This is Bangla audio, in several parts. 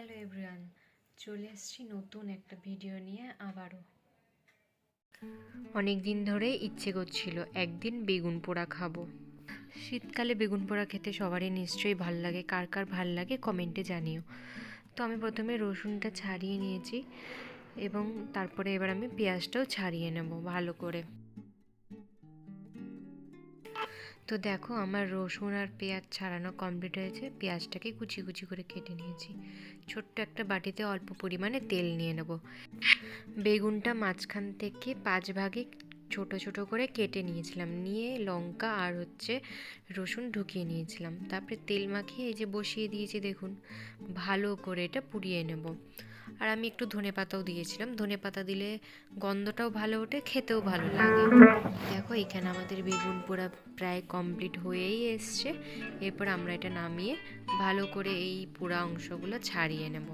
হ্যালো এভরিওয়ান, চলে এসেছি নতুন একটা ভিডিও নিয়ে আবারও। অনেক দিন ধরে ইচ্ছে করছিল একদিন বেগুন পোড়া খাবো। শীতকালে বেগুন পোড়া খেতে সবারই নিশ্চয়ই ভাল লাগে, কার কার ভাল লাগে কমেন্টে জানিও। তো আমি প্রথমে রসুনটা ছাড়িয়ে নিয়েছি এবং তারপরে এবার আমি পেঁয়াজটাও ছাড়িয়ে নেব ভালো করে। তো দেখো আমার রসুন আর পেঁয়াজ ছাড়ানো কমপ্লিট হয়েছে। পেঁয়াজটাকে কুচি কুচি করে কেটে নিয়েছি। ছোট্ট একটা বাটিতে অল্প পরিমাণে তেল নিয়ে নেব। বেগুনটা মাঝখান থেকে 5 ভাগে ছোট ছোট করে কেটে নিয়েছিলাম, নিয়ে লঙ্কা আর রসুন ঢুকিয়ে নিয়েছিলাম। তারপরে তেল মাখিয়ে এই যে বসিয়ে দিয়েছি, দেখুন ভালো করে এটা পুড়িয়ে নেব। আর আমি একটু ধনেপাতাও দিয়েছিলাম, ধনেপাতা দিলে গন্ধটাও ভালো ওঠে, খেতেও ভালো লাগে। দেখো এখানে আমাদের বেগুন পোড়া প্রায় কমপ্লিট হয়েই এসছে। এরপর আমরা এটা নামিয়ে ভালো করে এই পোড়া অংশগুলো ছাড়িয়ে নেব।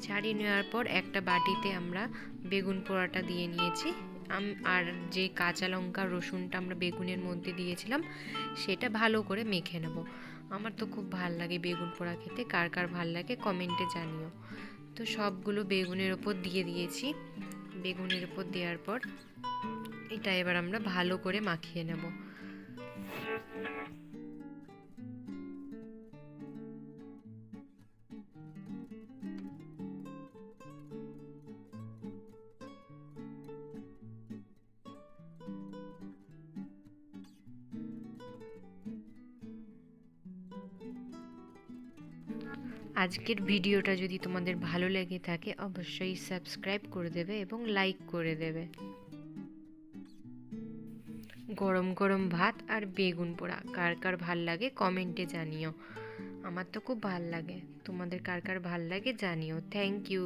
ছাড়িয়ে নেওয়ার পর একটা বাটিতে আমরা বেগুন পোড়াটা দিয়ে নিয়েছি, আর যে কাঁচা লঙ্কা রসুনটা আমরা বেগুনের মধ্যে দিয়েছিলাম সেটা ভালো করে মেখে নেব। আমার তো খুব ভাল লাগে বেগুন পোড়া খেতে, কার কার ভাল লাগে কমেন্টে জানিও। তো সবগুলো বেগুনের ওপর দিয়ে দিয়েছি। বেগুনের ওপর দেওয়ার পর এটা এবার আমরা ভালো করে মাখিয়ে নেব। আজকের ভিডিওটা যদি তোমাদের ভালো লেগে থাকে অবশ্যই সাবস্ক্রাইব করে দেবে এবং লাইক করে দেবে। গরম গরম ভাত আর বেগুন পোড়া কার কার ভাল লাগে কমেন্টে জানিও। আমার তো খুব ভাল লাগে, তোমাদের কার কার ভাল লাগে জানিও। Thank you.